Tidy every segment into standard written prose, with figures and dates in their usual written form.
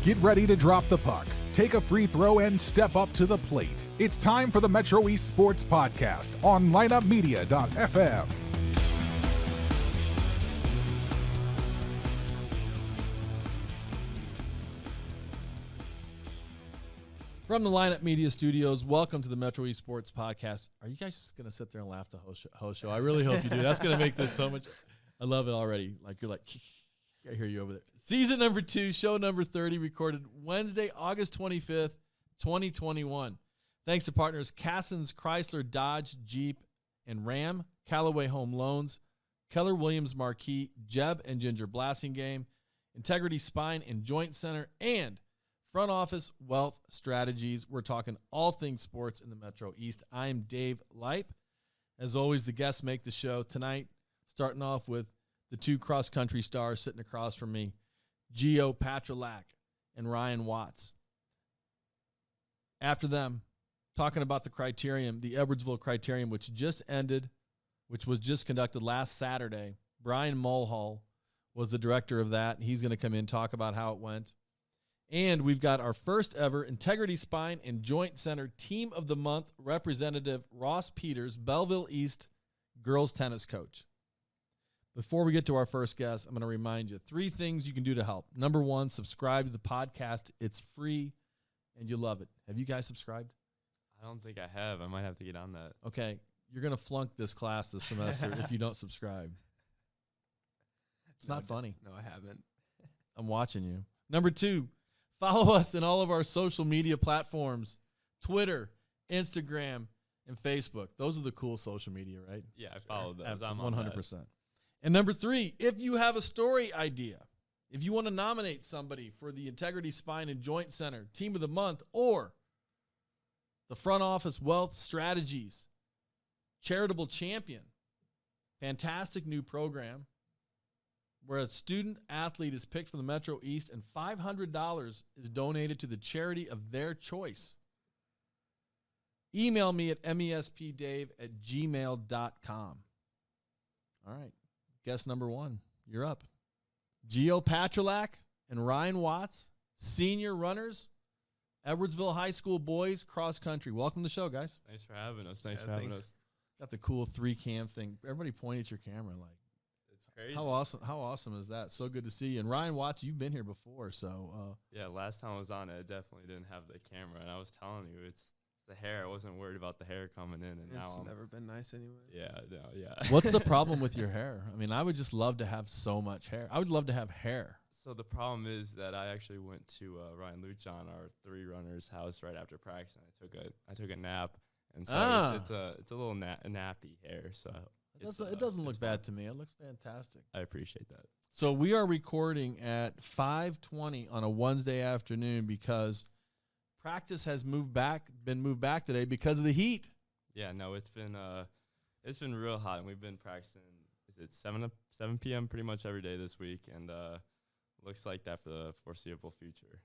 Get ready to drop the puck, take a free throw, and step up to the plate. It's time for the Metro East Sports Podcast on lineupmedia.fm. From the Lineup Media Studios, welcome to the Metro East Sports Podcast. Are you guys just going to sit there and laugh the whole show? I really hope you do. That's going to make this so much. I love it already. Like, you're like, I hear you over there. Season number 2, show number 30, recorded Wednesday, August 25th, 2021. Thanks to partners Cassens, Chrysler, Dodge, Jeep, and Ram, Callaway Home Loans, Keller Williams Marquee, Jeb and Ginger Blasting Game, Integrity Spine and Joint Center, and Front Office Wealth Strategies. We're talking all things sports in the Metro East. I'm Dave Leip. As always, the guests make the show tonight, starting off with the two cross-country stars sitting across from me, Geo Patrylak and Ryan Watts. After them, talking about the Criterium, the Edwardsville Criterium, which just ended, which was just conducted last Saturday. Brian Mulhall was the director of that. He's going to come in and talk about how it went. And we've got our first ever Integrity Spine and Joint Center Team of the Month representative, Ross Peters, Belleville East girls tennis coach. Before we get to our first guest, I'm going to remind you 3 things you can do to help. Number 1, subscribe to the podcast. It's free, and you love it. Have you guys subscribed? I don't think I have. I might have to get on that. Okay, you're going to flunk this class this semester if you don't subscribe. It's not funny. No, I haven't. I'm watching you. Number 2, follow us in all of our social media platforms, Twitter, Instagram, and Facebook. Those are the cool social media, right? Yeah, I follow those. I'm 100%. And number 3, if you have a story idea, if you want to nominate somebody for the Integrity Spine and Joint Center Team of the Month or the Front Office Wealth Strategies Charitable Champion, fantastic new program where a student athlete is picked from the Metro East and $500 is donated to the charity of their choice. Email me at mespdave@gmail.com. All right. Guest number 1, you're up. Geo Patrylak and Ryan Watts, senior runners, Edwardsville High School boys, cross country. Welcome to the show, guys. Thanks for having us. Thanks for having us. Got the cool 3-cam thing. Everybody point at your camera like. It's crazy. How awesome is that? So good to see you. And Ryan Watts, you've been here before, so. Yeah, last time I was on it, I definitely didn't have the camera. And I was telling you, it's the hair. I wasn't worried about the hair coming in. And It's now never been nice anyway. Yeah. What's the problem with your hair? I mean, I would just love to have so much hair. I would love to have hair. So the problem is that I actually went to Ryan Luchon, our 3 runners' house right after practice, and I took a nap, and so it's a little nappy hair. So It doesn't look bad to me. It looks fantastic. I appreciate that. So we are recording at 5:20 on a Wednesday afternoon because practice has been moved back today because of the heat. Yeah, no, it's been real hot, and we've been practicing. Is it 7 p.m. pretty much every day this week, and looks like that for the foreseeable future.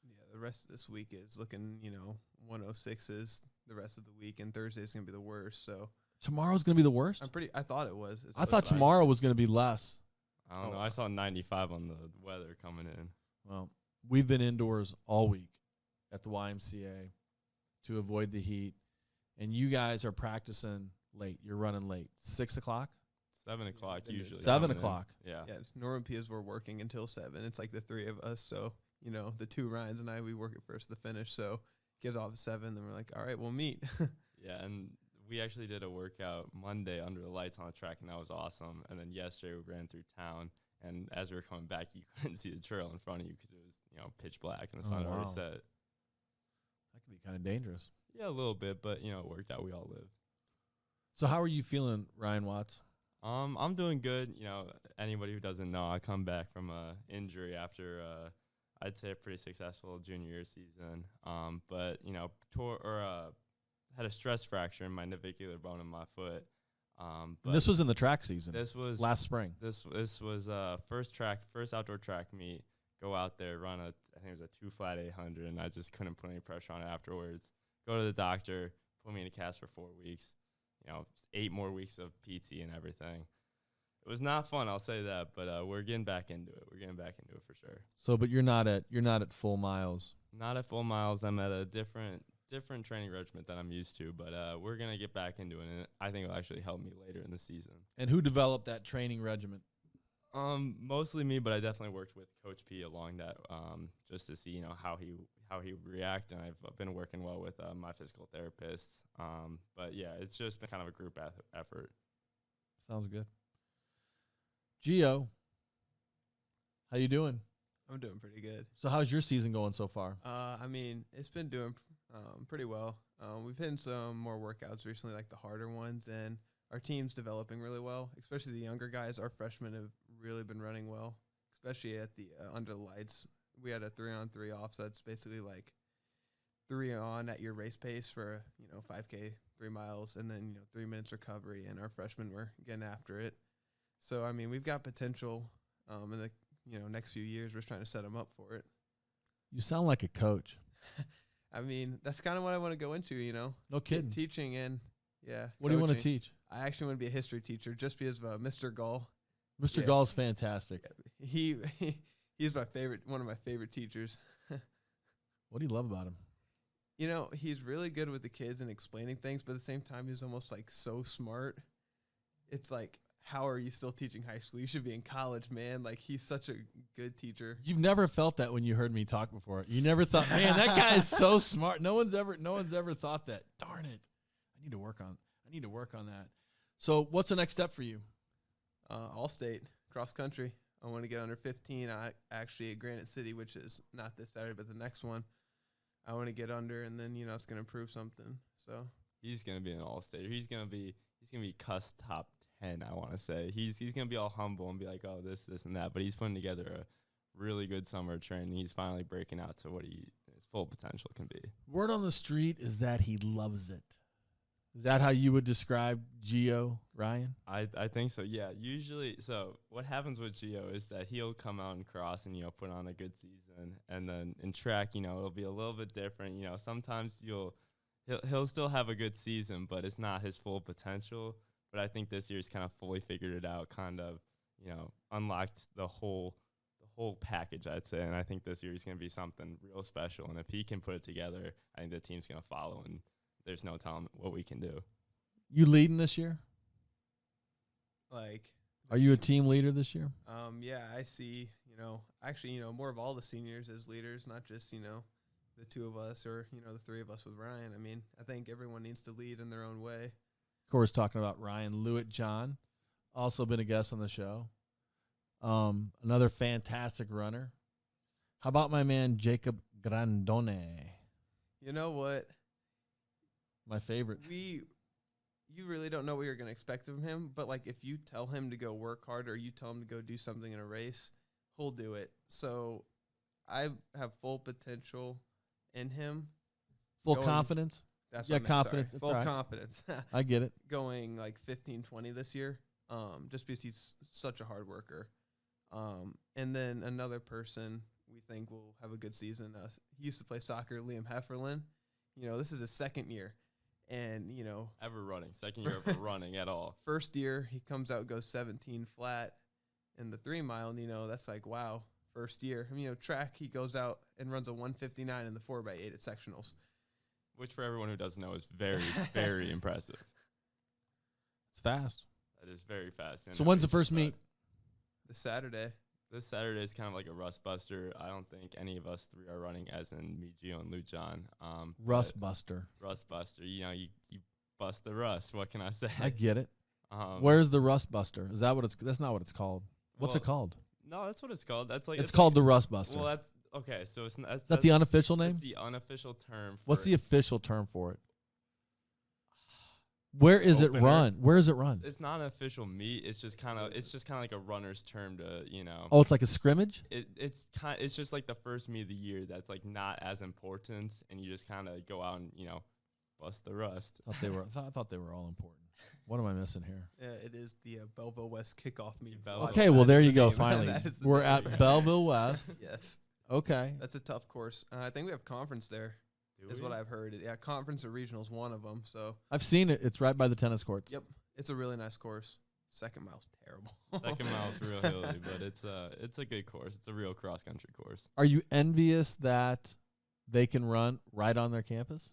Yeah, the rest of this week is looking, 106s the rest of the week, and Thursday's going to be the worst. So Tomorrow's going to be the worst? I thought it was. I thought tomorrow was going to be less. I don't know. I saw 95 on the weather coming in. Well, we've been indoors all week at the YMCA to avoid the heat, and you guys are practicing late. You're running late. 6 o'clock? 7 o'clock usually. 7 o'clock. Yeah. Yeah, Norman Pias were working until 7. It's like the 3 of us. So, the 2 Ryans and I, we work at first to finish. So, get off at 7, then we're like, all right, we'll meet. Yeah, and we actually did a workout Monday under the lights on the track, and that was awesome. And then yesterday we ran through town, and as we were coming back, you couldn't see the trail in front of you because it was, pitch black and the sun had already set. That could be kind of dangerous. Yeah, a little bit, but, it worked out. We all lived. So how are you feeling, Ryan Watts? I'm doing good. Anybody who doesn't know, I come back from a injury after I'd say a pretty successful junior year season. But had a stress fracture in my navicular bone in my foot. But this was in the track season. This was last spring. This was first outdoor track meet. Go out there, run I think it was a 2 flat 800, and I just couldn't put any pressure on it afterwards. Go to the doctor, put me in a cast for 4 weeks. 8 more weeks of PT and everything. It was not fun, I'll say that, but we're getting back into it. We're getting back into it for sure. So, but you're not at full miles. Not at full miles. I'm at a different training regimen that I'm used to, but we're gonna get back into it, and I think it'll actually help me later in the season. And who developed that training regimen? Mostly me, but I definitely worked with Coach P along that, just to see how he would react, and I've been working well with my physical therapist. But yeah, it's just been kind of a group effort. Sounds good. Geo, how you doing? I'm doing pretty good. So how's your season going so far? I mean, it's been doing pretty well. We've hit some more workouts recently, like the harder ones, and our team's developing really well, especially the younger guys. Our freshmen have really been running well, especially at the under the lights. We had a 3-on-3 off, so that's basically like 3 on at your race pace for 5K, 3 miles, and then 3 minutes recovery. And our freshmen were getting after it. So I mean, we've got potential in the next few years. We're just trying to set them up for it. You sound like a coach. I mean, that's kind of what I want to go into. No kidding. Teaching and What do you want to coaching. teach? I actually want to be a history teacher just because of Mr. Gall. Mr. Gall's fantastic. He's one of my favorite teachers. What do you love about him? He's really good with the kids and explaining things, but at the same time, he's almost like so smart. It's like, how are you still teaching high school? You should be in college, man. Like, he's such a good teacher. You've never felt that when you heard me talk before. You never thought, man, that guy is so smart. No one's ever thought that. Darn it. I need to work on that. So what's the next step for you? All-state, cross-country. I want to get under 15. I actually at Granite City, which is not this Saturday, but the next one. I want to get under, and then, it's going to improve something. So He's going to be an all-stater. He's going to be cuss top 10, I want to say. He's going to be all humble and be like, oh, this, and that. But he's putting together a really good summer training. He's finally breaking out to what his full potential can be. Word on the street is that he loves it. Is that how you would describe Geo, Ryan? I think so, yeah. Usually, so what happens with Gio is that he'll come out and cross and, put on a good season. And then in track, it'll be a little bit different. Sometimes he'll still have a good season, but it's not his full potential. But I think this year he's kind of fully figured it out, kind of, unlocked the whole package, I'd say. And I think this year he's going to be something real special. And if he can put it together, I think the team's going to follow, and there's no telling what we can do. You leading this year? Are you a team leader this year? Yeah, I see, actually, more of all the seniors as leaders, not just, the 2 of us or, the 3 of us with Ryan. I mean, I think everyone needs to lead in their own way. Of course, talking about Ryan Lewitt-John, also been a guest on the show. Another fantastic runner. How about my man Jacob Grandone? You know what? My favorite. You really don't know what you're going to expect from him, but if you tell him to go work hard or you tell him to go do something in a race, he'll do it. So I have full potential in him. Full confidence? That's yeah, what I meant, confidence. sorry. Full confidence. I get it. Going 15-20 this year, just because he's such a hard worker. And then another person we think will have a good season. He used to play soccer, Liam Hefferlin. This is his second year. And, Ever running. Second year ever running at all. First year, he comes out, goes 17 flat in the 3 mile. And, that's like, wow, first year. I mean, track, he goes out and runs a 1:59 in the 4x8 at sectionals. Which, for everyone who doesn't know, is very, very impressive. It's fast. That is very fast. So when's the first meet? This Saturday. This Saturday is kind of like a rust buster. I don't think any of us 3 are running, as in me, Gio, and Luke John. Rust buster. Rust buster. You bust the rust. What can I say? I get it. Where's the rust buster? Is that what it's? That's not what it's called. What's it called? No, that's what it's called. That's like it's called the rust buster. Well, that's okay. So it's is that the unofficial name? That's the unofficial term. What's the official term for it? Where is it run? Where is it run? It's not an official meet. It's just kind of like a runner's term to, Oh, it's like a scrimmage? It's just like the first meet of the year that's like not as important, and you just kind of go out and, bust the rust. I thought they were all important. What am I missing here? Yeah, it is the Belleville West kickoff meet. Okay, well, there you go, finally. We're at Belleville West. Yes. Okay. That's a tough course. I think we have conference there. Is what I've heard. Yeah, conference or regional is one of them. So I've seen it. It's right by the tennis courts. Yep, it's a really nice course. Second mile's terrible. Second mile's real hilly, but it's a good course. It's a real cross country course. Are you envious that they can run right on their campus?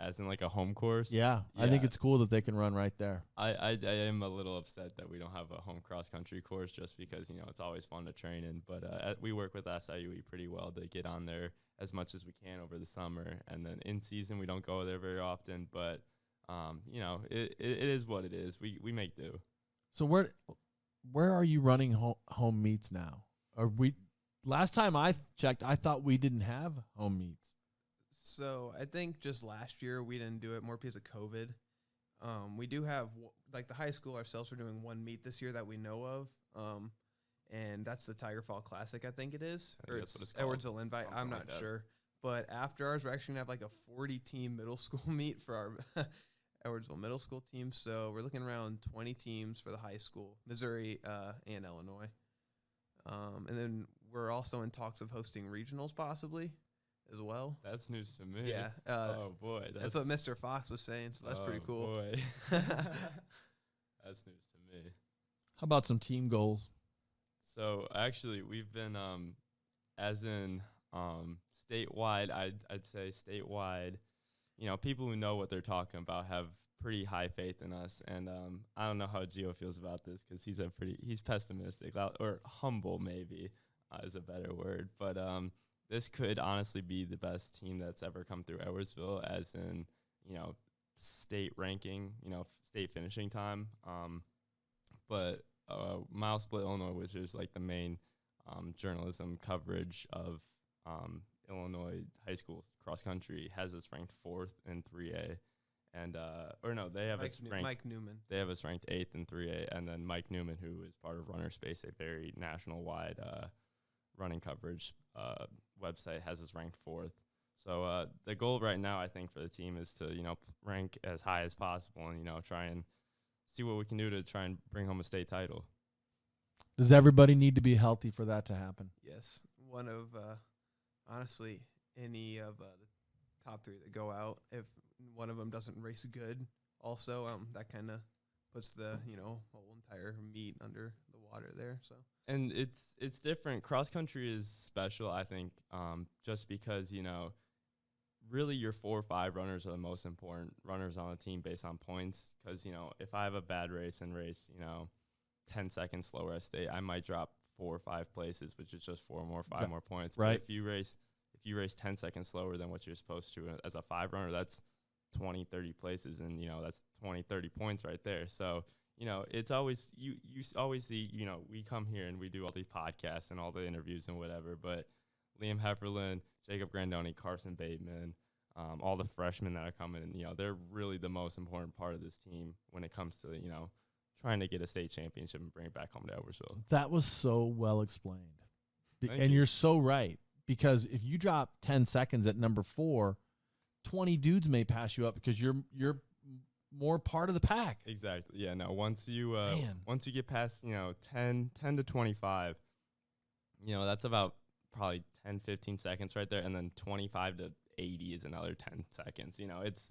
As in like a home course? Yeah, I think it's cool that they can run right there. I am a little upset that we don't have a home cross country course just because, it's always fun to train in. But we work with SIUE pretty well to get on there as much as we can over the summer. And then in season, we don't go there very often. But, it is what it is. We make do. So where are you running home meets now? Last time I checked, I thought we didn't have home meets. So I think just last year we didn't do it more because of COVID. We do have, like the high school ourselves, we're doing one meet this year that we know of. And that's the Tiger Fall Classic, I think it is. I think Or that's what it's it's called. Edwardsville Invite. Something I'm like not that. sure. But after ours, we're actually going to have like a 40-team middle school meet for our Edwardsville middle school team. So we're looking around 20 teams for the high school, Missouri and Illinois. And then we're also in talks of hosting regionals possibly as well. That's news to me. Yeah. Oh, boy. That's what Mr. Fox was saying, so that's pretty cool. Boy. That's news to me. How about some team goals? So actually, we've been, as in statewide, I'd say statewide, people who know what they're talking about have pretty high faith in us. And I don't know how Gio feels about this because he's pessimistic, or humble maybe is a better word. But this could honestly be the best team that's ever come through Edwardsville, as in, state ranking, state finishing time. But Mile Split Illinois, which is like the main journalism coverage of Illinois high school cross country, has us ranked 4th in 3A. And they have us ranked. Mike Newman. They have us ranked 8th in 3A, and then Mike Newman, who is part of Runner Space, a very national-wide running coverage website, has us ranked 4th. So the goal right now, I think, for the team is to rank as high as possible, and try and see what we can do to try and bring home a state title. Does everybody need to be healthy for that to happen? Yes. One of, honestly, any of the top 3 that go out, if one of them doesn't race good, also, that kind of puts the, whole entire meet under the water there. So. And it's different. Cross country is special, I think, just because, really your 4 or 5 runners are the most important runners on the team based on points. Because, if I have a bad race and race, 10 seconds slower at state, I might drop 4 or 5 places, which is just 5 more points. Right. But if you race 10 seconds slower than what you're supposed to as a 5 runner, that's 20, 30 places, and that's 20, 30 points right there. So, it's always you always see, we come here and we do all these podcasts and all the interviews and whatever, but Liam Hefferlin, Jacob Grandoni, Carson Bateman, all the freshmen that are coming in, they're really the most important part of this team when it comes to, trying to get a state championship and bring it back home to Edwardsville. That was so well explained. Thank And you. you're so right, because if you drop 10 seconds at number 4, 20 dudes may pass you up because you're more part of the pack. Exactly. Yeah. No. Once you Man. once you get past 10 to 25, that's about probably 10, 15 seconds right there, and then 25 to 80 is another 10 seconds.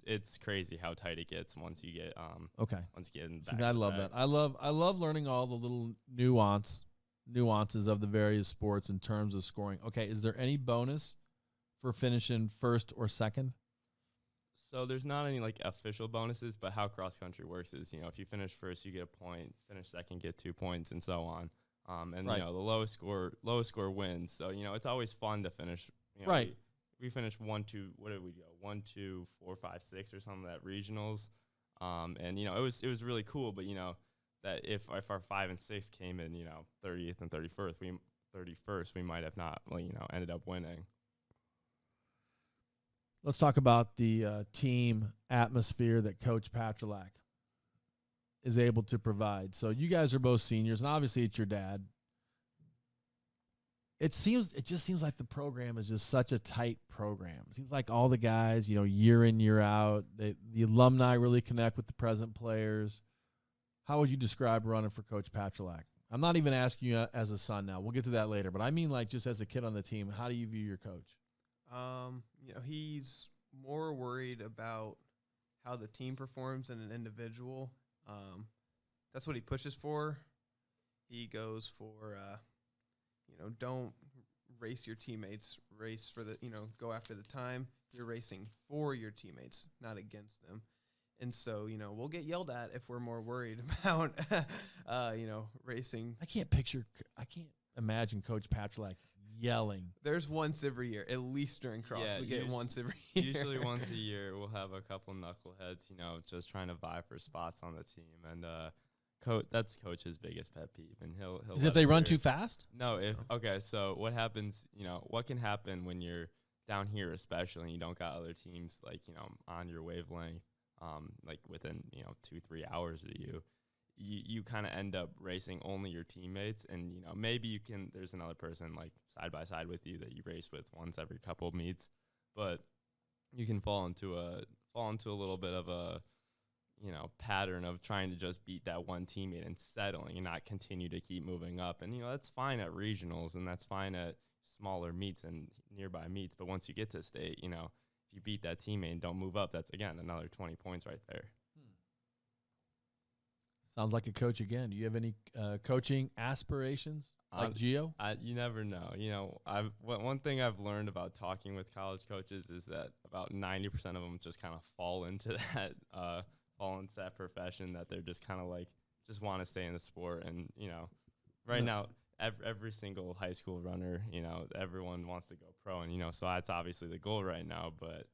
It's crazy how tight it gets once you get Okay. once you get in. See, I love that. I love learning all the little nuances of the various sports in terms of scoring. Okay, is there any bonus for finishing 1st or 2nd? So there's not any like official bonuses, but how cross country works is, if you finish 1st, you get a point, finish 2nd, get 2 points, and so on. And Right. the lowest score wins. So it's always fun to finish. Right. We finished 1, 2. What did we go? 1, 2, 4, 5, 6 or something at regionals. And it was really cool. But that if our 5 and 6 came in 30th and 31st, we might have not ended up winning. Let's talk about the team atmosphere that Coach Patrylak is able to provide. So you guys are both seniors, and obviously it's your dad. It just seems like the program is just such a tight program. It seems like all the guys, year in, year out, the alumni really connect with the present players. How would you describe running for Coach Patrylak? I'm not even asking you as a son now. We'll get to that later. But I mean, like, just as a kid on the team, how do you view your coach? He's more worried about how the team performs than an individual. That's what he pushes for. He goes for, don't race your teammates. Race for go after the time. You're racing for your teammates, not against them. And so, we'll get yelled at if we're more worried about, racing. I can't imagine Coach Patrylak yelling. There's once every year, at least during cross. Yeah, we get once every year. Usually once a year, we'll have a couple knuckleheads, just trying to vie for spots on the team. And that's Coach's biggest pet peeve. And he'll Is it they run too fast? No. So what happens, what can happen when you're down here, especially, and you don't got other teams, like, on your wavelength, like within, 2-3 hours of you kind of end up racing only your teammates, and maybe there's another person like side by side with you that you race with once every couple of meets, but you can fall into a little bit of a pattern of trying to just beat that one teammate and settling and not continue to keep moving up. And that's fine at regionals, and that's fine at smaller meets and nearby meets, but once you get to state, if you beat that teammate and don't move up, that's again another 20 points right there. Sounds like a coach again. Do you have any coaching aspirations like Geo? You never know. One thing I've learned about talking with college coaches is that about 90% of them just kind of fall into that profession, that they're just kind of like just want to stay in the sport. And right now every single high school runner, everyone wants to go pro, and so that's obviously the goal right now. But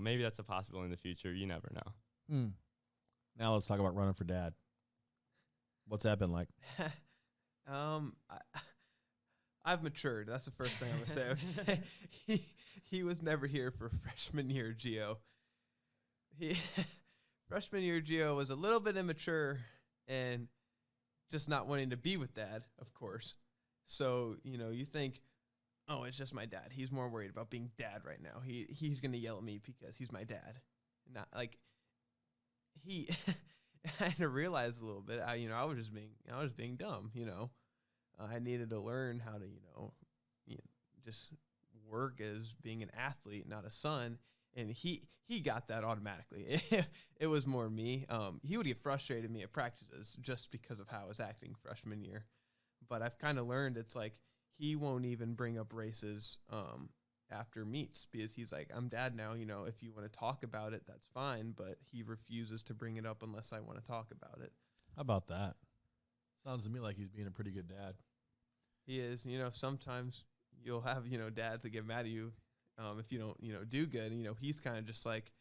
maybe that's a possibility in the future. You never know. Now let's talk about running for dad. What's that been like? I've matured. That's the first thing I'm gonna say. Okay? He was never here for freshman year Geo. Freshman year Geo was a little bit immature and just not wanting to be with dad, of course. So you think, oh, it's just my dad. He's more worried about being dad right now. He's gonna yell at me because he's my dad. Not like. I had to realize a little bit. I was being dumb. I needed to learn how to just work as being an athlete, not a son. And he got that automatically. It was more me. He would get frustrated at me at practices just because of how I was acting freshman year. But I've kind of learned it's like he won't even bring up races after meets, because he's like, I'm dad now, if you want to talk about it, that's fine, but he refuses to bring it up unless I want to talk about it. How about that? Sounds to me like he's being a pretty good dad. He is. Sometimes you'll have, dads that get mad at you if you don't, do good. He's kind of just like,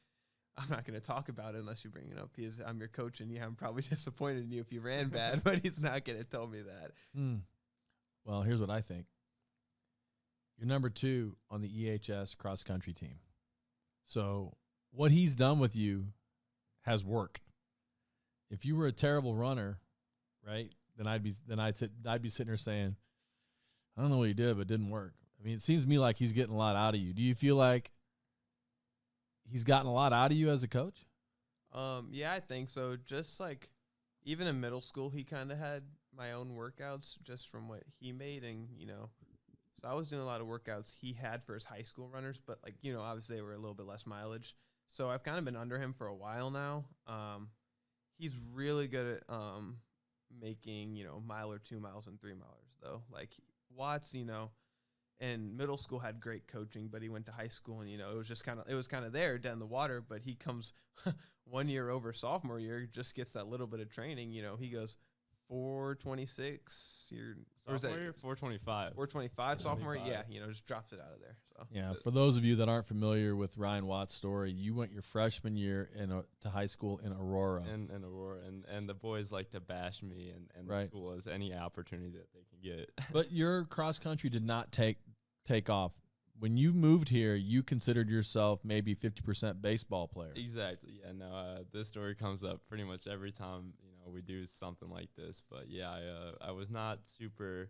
I'm not going to talk about it unless you bring it up, because I'm your coach, and I'm probably disappointed in you if you ran bad, but he's not going to tell me that. Well, here's what I think. You're number 2 on the EHS cross-country team. So what he's done with you has worked. If you were a terrible runner, right, then I'd be sitting here saying, I don't know what he did, but it didn't work. I mean, it seems to me like he's getting a lot out of you. Do you feel like he's gotten a lot out of you as a coach? Yeah, I think so. Just like even in middle school, he kind of had my own workouts just from what he made, and so I was doing a lot of workouts he had for his high school runners, but obviously they were a little bit less mileage. So I've kind of been under him for a while now. He's really good at making, mile or 2 miles and 3 milers though. Like Watts, in middle school had great coaching, but he went to high school and, it was kind of there down the water, but he comes 1 year over sophomore year, just gets that little bit of training. He goes 426. Sophomore year, 425. 425 sophomore. Yeah, just drops it out of there. So yeah, for those of you that aren't familiar with Ryan Watt's story, you went your freshman year to high school in Aurora. In Aurora, and the boys like to bash me and the school as any opportunity that they can get. But your cross country did not take off. When you moved here, you considered yourself maybe 50% baseball player. Exactly. Yeah. No. This story comes up pretty much every time we do something like this. But yeah, I was not super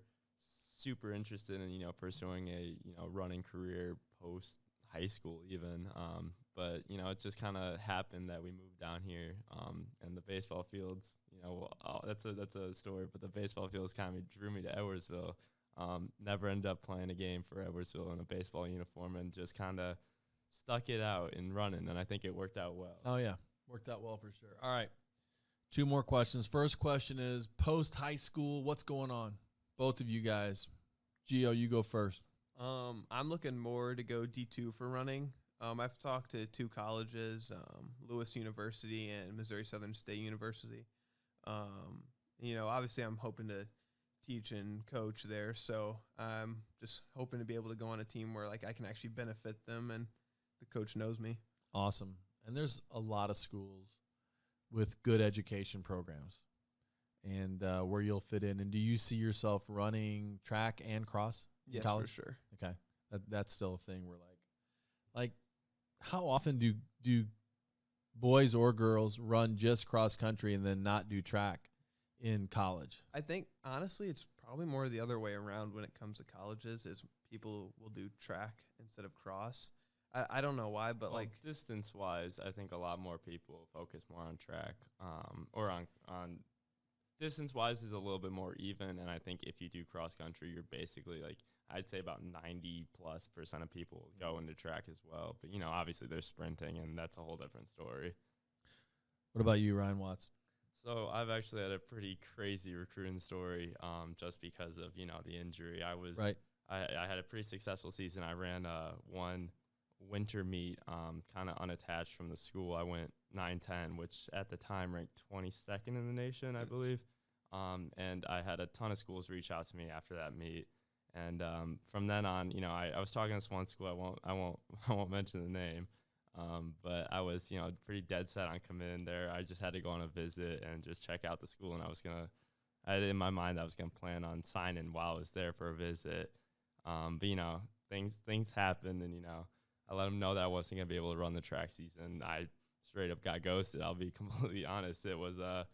interested in pursuing a running career post high school even. But it just kind of happened that we moved down here. And the baseball fields, that's a story. But the baseball fields kind of drew me to Edwardsville. Never ended up playing a game for Edwardsville in a baseball uniform, and just kind of stuck it out in running, and I think it worked out well. Oh, yeah. Worked out well for sure. All right. 2 more questions. First question is post high school. What's going on? Both of you guys. Geo, you go first. I'm looking more to go D2 for running. I've talked to 2 colleges, Lewis University and Missouri Southern State University. Obviously I'm hoping to teach and coach there, so I'm just hoping to be able to go on a team where like I can actually benefit them and the coach knows me. Awesome. And there's a lot of schools with good education programs and where you'll fit in. And do you see yourself running track and cross in Yes, college? for sure. Okay. That's still a thing where like how often do boys or girls run just cross country and then not do track in college? I think, honestly, it's probably more the other way around when it comes to colleges is people will do track instead of cross. I don't know why, but Well, distance-wise, I think a lot more people focus more on track, or on distance-wise is a little bit more even. And I think if you do cross country, you're basically like I'd say about 90+% of people go into track as well. But obviously there's sprinting, and that's a whole different story. What about you, Ryan Watts? So I've actually had a pretty crazy recruiting story, just because of the injury. I had a pretty successful season. I ran one winter meet, kind of unattached from the school. I went 9:10, which at the time ranked 22nd in the nation, I believe. And I had a ton of schools reach out to me after that meet. And from then on, I was talking to this one school. I won't mention the name. But I was, pretty dead set on coming in there. I just had to go on a visit and just check out the school. And in my mind, I was gonna plan on signing while I was there for a visit. But things happened, and I let them know that I wasn't gonna be able to run the track season. I straight up got ghosted. I'll be completely honest. It was a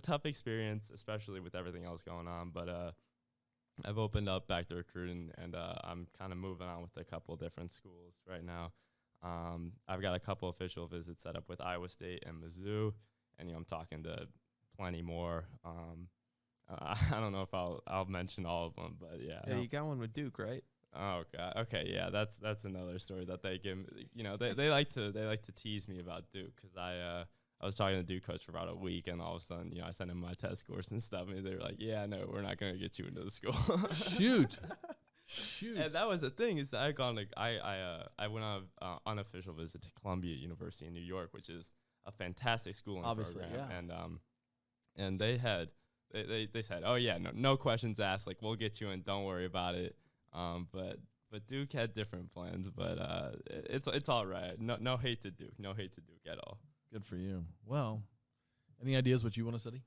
tough experience, especially with everything else going on. But I've opened up back to recruiting, and I'm kind of moving on with a couple different schools right now. I've got a couple official visits set up with Iowa State and Mizzou, and I'm talking to plenty more. I don't know if I'll mention all of them, but yeah. Yeah, you got one with Duke, right? Oh God. Okay, yeah, that's another story that they give me. They like to tease me about Duke, because I was talking to Duke coach for about a week, and all of a sudden, I sent him my test scores and stuff, and they were like, "Yeah, no, we're not gonna get you into the school." Shoot. And that was the thing, is that I went on an unofficial visit to Columbia University in New York, which is a fantastic school and Obviously, program. yeah. And they said, "Oh yeah, no questions asked. Like, we'll get you in. Don't worry about it." But Duke had different plans. But it's all right. No hate to Duke. No hate to Duke at all. Good for you. Well, any ideas what you want to study?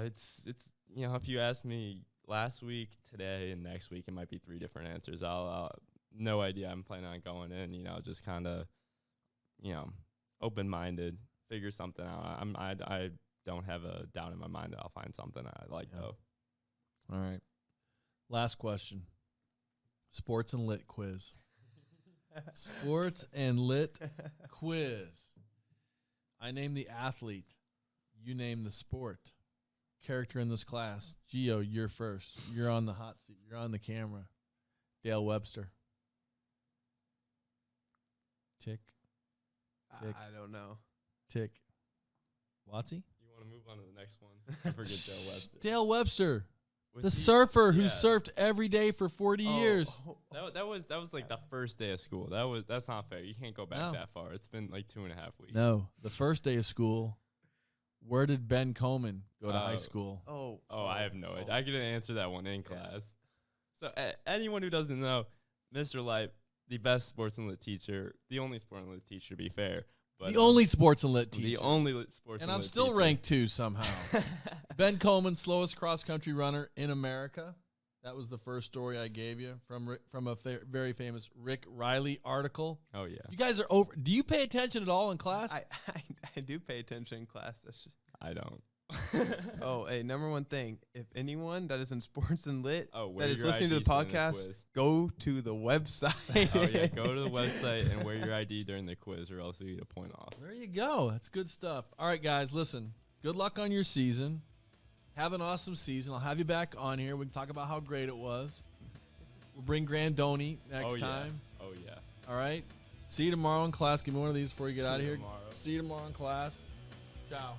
It's if you ask me last week, today, and next week, it might be 3 different answers. I'll no idea. I'm planning on going in, just kind of, open-minded, figure something out. I don't have a doubt in my mind that I'll find something I like, though. All right. Last question. Sports and lit quiz. Sports and lit quiz. I name the athlete. You name the sport. Character in this class. Geo, you're first. You're on the hot seat. You're on the camera. Dale Webster. Tick. Tick. I don't know. Tick. Watsy? You want to move on to the next one? I forget Dale Webster. Dale Webster. Was The he- surfer who yeah. surfed every day for 40 years. That was like the first day of school. That's not fair. You can't go back No. that far. It's been like 2.5 weeks. No, the first day of school. Where did Ben Coleman go to high school? Oh, I have no idea. I couldn't answer that one in class. So anyone who doesn't know, Mr. Light, the best sports and lit teacher, the only sports and lit teacher, to be fair. But The only sports and lit teacher. The only sports and and I'm lit still teacher. ranked 2 somehow. Ben Coleman, slowest cross-country runner in America. That was the first story I gave you from a very famous Rick Riley article. Oh, yeah. You guys are over. Do you pay attention at all in class? I do pay attention in class. That's just, I don't. hey, number one thing, if anyone that is in sports and lit wear that is your listening to the ID during the podcast, quiz. go to the website. Oh, yeah. Go to the website and wear your ID during the quiz, or else you get a point off. There you go. That's good stuff. All right, guys, listen. Good luck on your season. Have an awesome season. I'll have you back on here. We can talk about how great it was. We'll bring Grandoni next time. Oh, yeah. All right. See you tomorrow in class. Give me one of these before you get out of here. Tomorrow. See you tomorrow in class. Ciao.